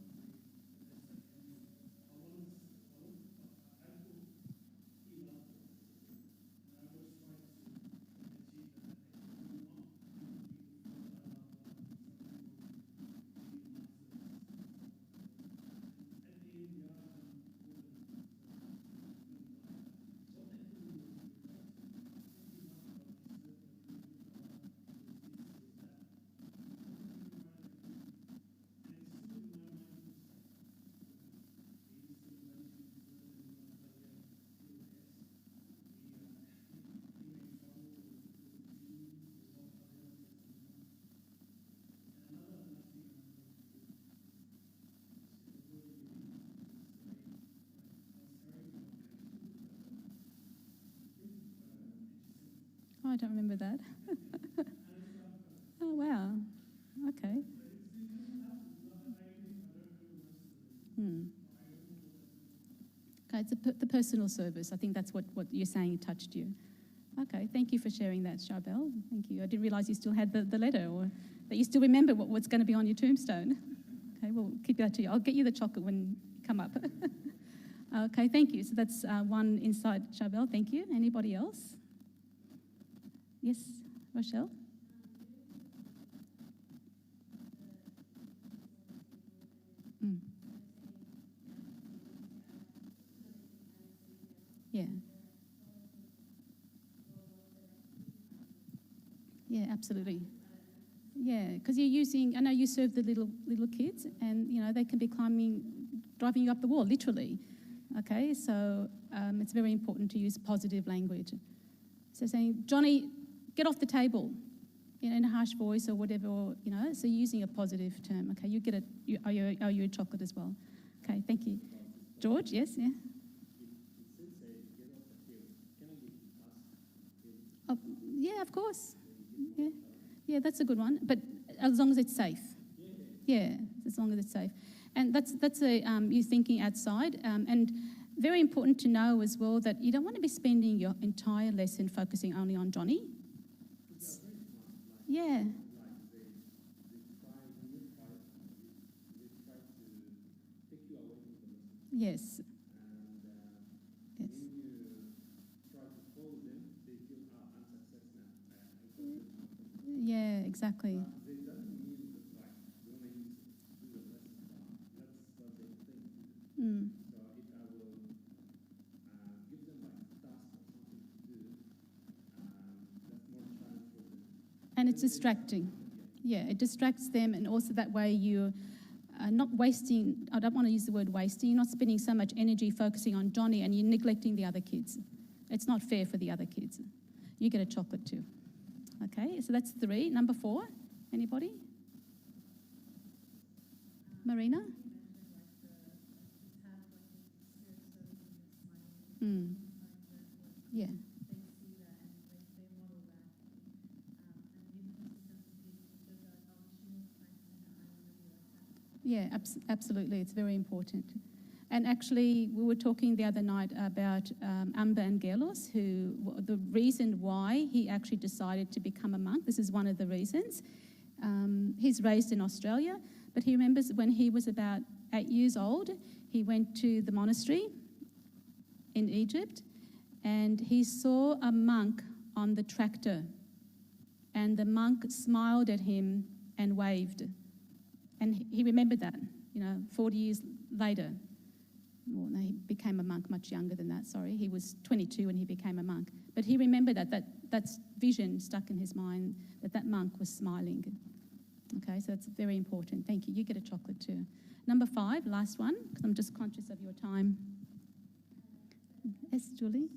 Oh, I don't remember that. Oh, wow. Okay. Hmm. Okay, it's the personal service. I think that's what you're saying touched you. Okay, thank you for sharing that, Charbel. Thank you. I didn't realise you still had the letter, or that you still remember what's going to be on your tombstone. Okay, we'll keep that to you. I'll get you the chocolate when you come up. Okay, thank you. So that's one insight, Charbel. Thank you. Anybody else? Yes, Rochelle? Mm. Yeah. Yeah, absolutely. Yeah, because you're using, I know you serve the little kids, and they can be driving you up the wall, literally. Okay, so it's very important to use positive language. So saying, Johnny, get off the table, in a harsh voice or whatever, so using a positive term. Okay, you get it. You owe you a chocolate as well. Okay, thank you. George, yes, yeah. Oh, yeah, of course. Yeah. Yeah, that's a good one. But as long as it's safe. Yeah, as long as it's safe. And that's you thinking outside. And very important to know as well that you don't want to be spending your entire lesson focusing only on Johnny. Yeah. Yes. Yes. Yeah, exactly. Mm. And it's distracting. Yeah, it distracts them, and also that way you're not wasting, I don't want to use the word wasting, you're not spending so much energy focusing on Johnny and you're neglecting the other kids. It's not fair for the other kids. You get a chocolate too. Okay, so that's 3. Number 4, anybody? Marina? Mm. Yeah. Yeah, absolutely. It's very important. And actually, we were talking the other night about Amber and Gelos, the reason why he actually decided to become a monk. This is one of the reasons. He's raised in Australia, but he remembers when he was about 8 years old, he went to the monastery in Egypt, and he saw a monk on the tractor, and the monk smiled at him and waved. And he remembered that, 40 years later. Well, no, he became a monk much younger than that, sorry. He was 22 when he became a monk. But he remembered that vision stuck in his mind, that monk was smiling. Okay, so it's very important. Thank you. You get a chocolate too. Number 5, last one, because I'm just conscious of your time. Yes, Julie?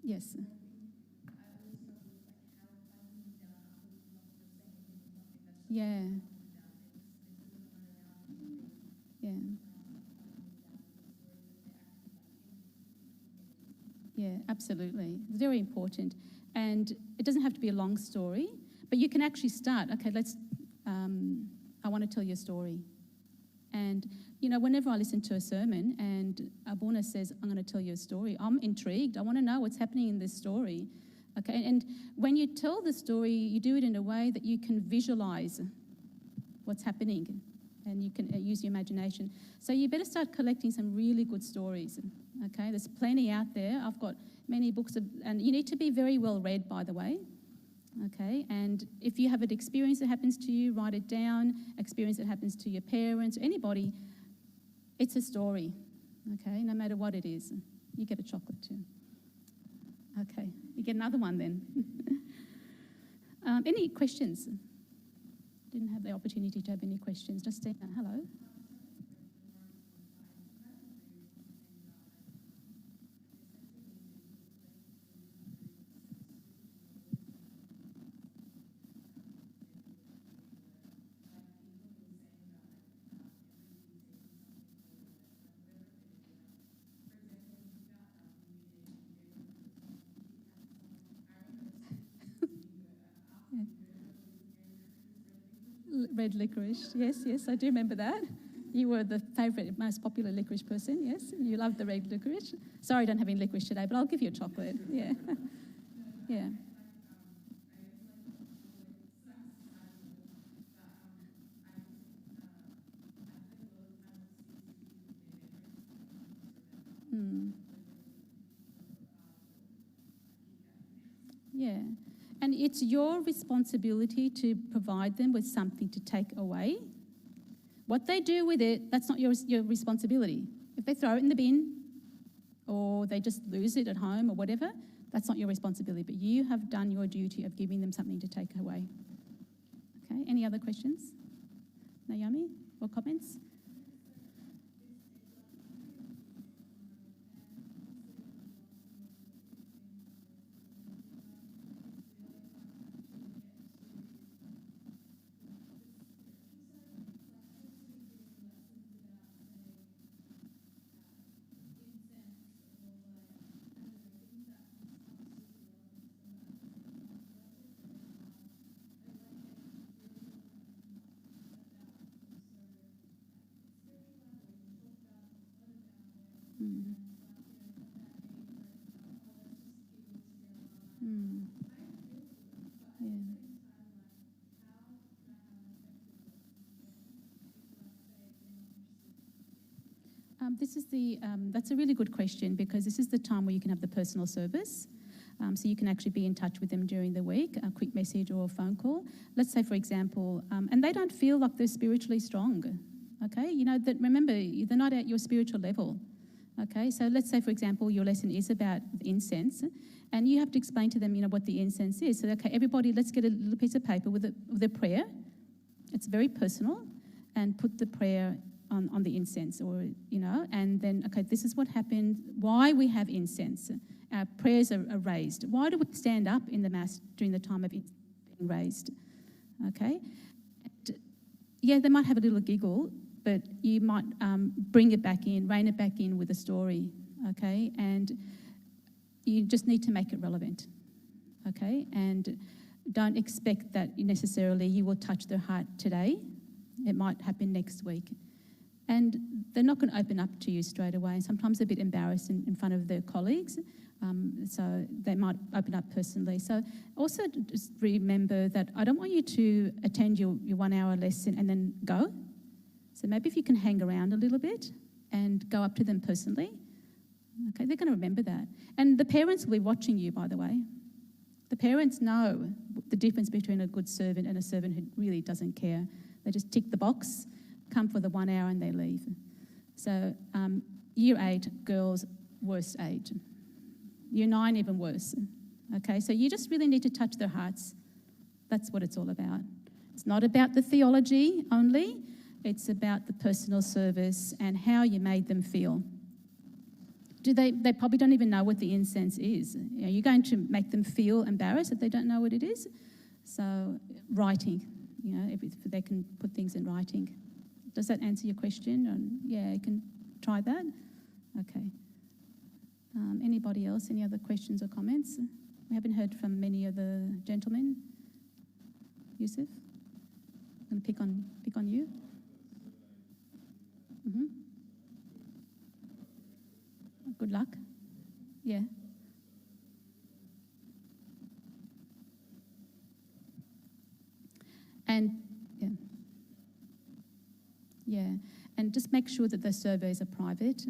Yes. Yeah. Yeah. Yeah, absolutely. It's very important. And it doesn't have to be a long story, but you can actually start, okay, I want to tell you a story. And, you know, whenever I listen to a sermon and Abuna says, I'm going to tell you a story, I'm intrigued. I want to know what's happening in this story. Okay, and when you tell the story, you do it in a way that you can visualize what's happening and you can use your imagination. So you better start collecting some really good stories. Okay, there's plenty out there. I've got many books, and you need to be very well read, by the way. Okay, and if you have an experience that happens to you, write it down. Experience that happens to your parents, anybody, it's a story. Okay, no matter what it is, you get a chocolate too. Okay, you get another one then. Any questions? Didn't have the opportunity to have any questions. Justina, hello. Red licorice, yes, I do remember that. You were the favourite, most popular licorice person, yes? You loved the red licorice. Sorry I don't have any licorice today, but I'll give you a chocolate, yeah. Yeah. Yeah. And it's your responsibility to provide them with something to take away. What they do with it, that's not your responsibility. If they throw it in the bin or they just lose it at home or whatever, that's not your responsibility. But you have done your duty of giving them something to take away. Okay, any other questions? Naomi, or comments? Mm. Mm. Yeah. That's a really good question, because this is the time where you can have the personal service. So you can actually be in touch with them during the week, a quick message or a phone call. Let's say, for example, and they don't feel like they're spiritually strong, okay? You know, that remember, they're not at your spiritual level, okay? So let's say, for example, your lesson is about incense, and you have to explain to them, you know, what the incense is. So, okay, everybody, let's get a little piece of paper with a prayer. It's very personal, and put the prayer on the incense, or, you know, and then, okay, this is what happened, why we have incense. Our prayers are raised. Why do we stand up in the Mass during the time of incense being raised? Okay? And, yeah, they might have a little giggle, but you might bring it back in, rein it back in with a story, okay? And you just need to make it relevant, okay? And don't expect that necessarily you will touch their heart today. It might happen next week. And they're not going to open up to you straight away. Sometimes they're a bit embarrassed in front of their colleagues, so they might open up personally. So also just remember that I don't want you to attend your 1 hour lesson and then go. So maybe if you can hang around a little bit and go up to them personally, okay, they're going to remember that. And the parents will be watching you, by the way. The parents know the difference between a good servant and a servant who really doesn't care. They just tick the box, come for the 1 hour and they leave. So year 8, girls, worst age. Year 9, even worse. Okay, so you just really need to touch their hearts. That's what it's all about. It's not about the theology only. It's about the personal service and how you made them feel. They probably don't even know what the incense is. Are you going to make them feel embarrassed if they don't know what it is? So writing, if they can put things in writing. Does that answer your question? Yeah, you can try that. Okay. Anybody else? Any other questions or comments? We haven't heard from many of the gentlemen. Yusuf, I'm going to pick on you. Mm-hmm. Good luck. Yeah. And yeah, and just make sure that the surveys are private.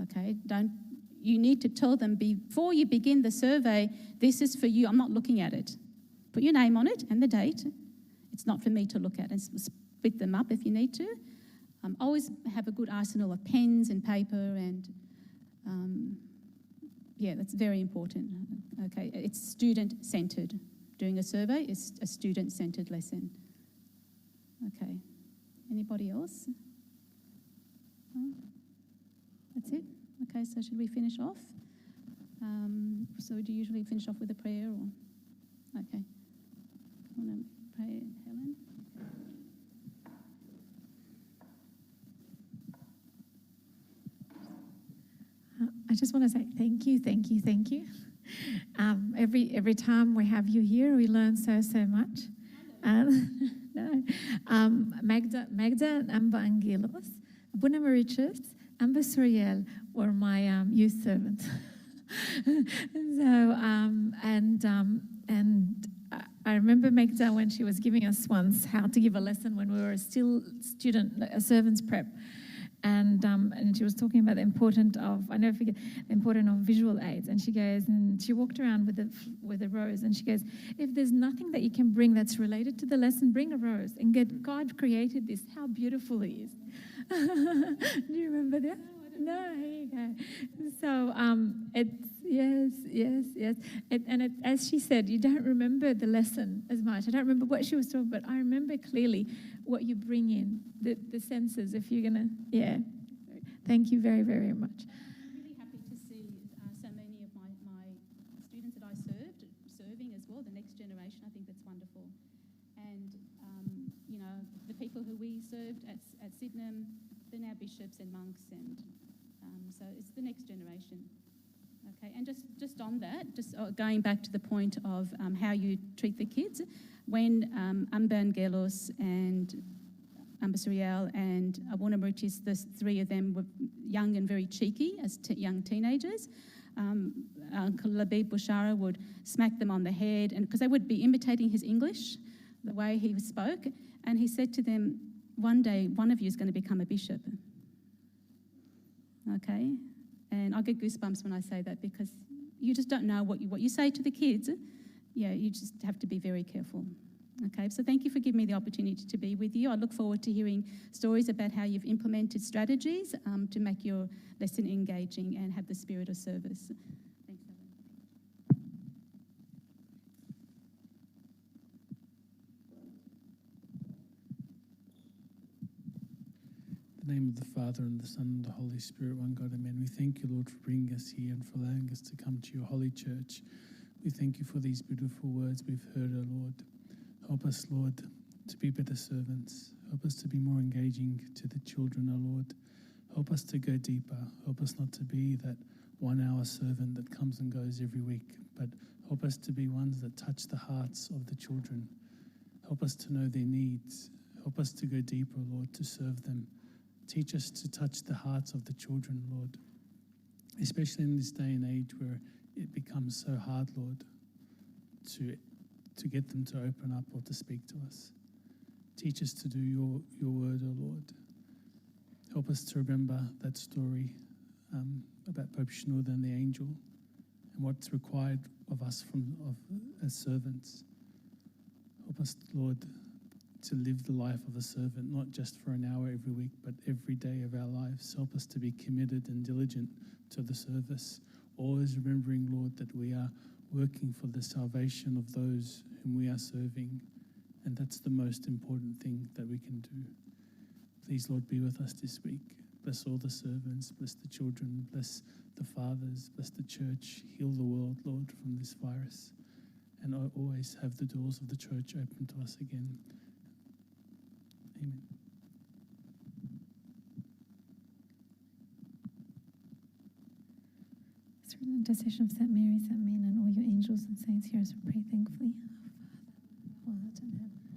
Okay, you need to tell them before you begin the survey, this is for you. I'm not looking at it. Put your name on it and the date. It's not for me to look at. And split them up if you need to. Always have a good arsenal of pens and paper and. That's very important. Okay, it's student-centred. Doing a survey is a student-centred lesson. Okay, anybody else? No? That's it? Okay, so should we finish off? So do you usually finish off with a prayer or? Okay. Want to pray, Helen? I just want to say thank you. Every time we have you here, we learn so much. Magda and Amber Angelos, Abuna Mauritius, Amber Suriel were my youth servants. I remember Magda when she was giving us once how to give a lesson when we were still a servants prep. And she was talking about the importance of, I never forget, the importance of visual aids. And she walked around with a rose, and she goes, if there's nothing that you can bring that's related to the lesson, bring a rose. And God created this. How beautiful it is. Do you remember that? No, here you go. So it's, yes. As she said, you don't remember the lesson as much. I don't remember what she was talking about, but I remember clearly what you bring in, the senses, if you're going to, Thank you very, very much. I'm really happy to see so many of my students that I serving as well, the next generation. I think that's wonderful. And, the people who we served at Sydenham, they're now bishops and monks, and so it's the next generation. Okay, and just on that, going back to the point of how you treat the kids, when Amber Angelos and Amber Suriel and Abuna Mauritius, the three of them were young and very cheeky as young teenagers. Uncle Labib Bushara would smack them on the head, and because they would be imitating his English, the way he spoke, and he said to them, one day one of you is going to become a bishop. Okay? And I get goosebumps when I say that, because you just don't know what you say to the kids. You just have to be very careful. Okay, so thank you for giving me the opportunity to be with you. I look forward to hearing stories about how you've implemented strategies to make your lesson engaging and have the spirit of service. Thanks, Helen. In the name of the Father, and the Son, and the Holy Spirit, one God, amen. We thank you, Lord, for bringing us here and for allowing us to come to your holy church. We thank you for these beautiful words we've heard, O Lord. Help us, Lord, to be better servants. Help us to be more engaging to the children, O Lord. Help us to go deeper. Help us not to be that 1 hour servant that comes and goes every week, but help us to be ones that touch the hearts of the children. Help us to know their needs. Help us to go deeper, Lord, to serve them. Teach us to touch the hearts of the children, Lord, especially in this day and age where it becomes so hard, Lord, to get them to open up or to speak to us. Teach us to do your word, O Lord. Help us to remember that story about Pope Shenouda and the angel and what's required of us as servants. Help us, Lord, to live the life of a servant, not just for an hour every week, but every day of our lives. Help us to be committed and diligent to the service, always remembering, Lord, that we are working for the salvation of those whom we are serving. And that's the most important thing that we can do. Please, Lord, be with us this week. Bless all the servants, bless the children, bless the fathers, bless the church. Heal the world, Lord, from this virus. And always have the doors of the church open to us again. Amen. Through the intercession of St. Mary, St. Min, and all your angels and saints, hear us, we pray thankfully. Our Father, who art in heaven,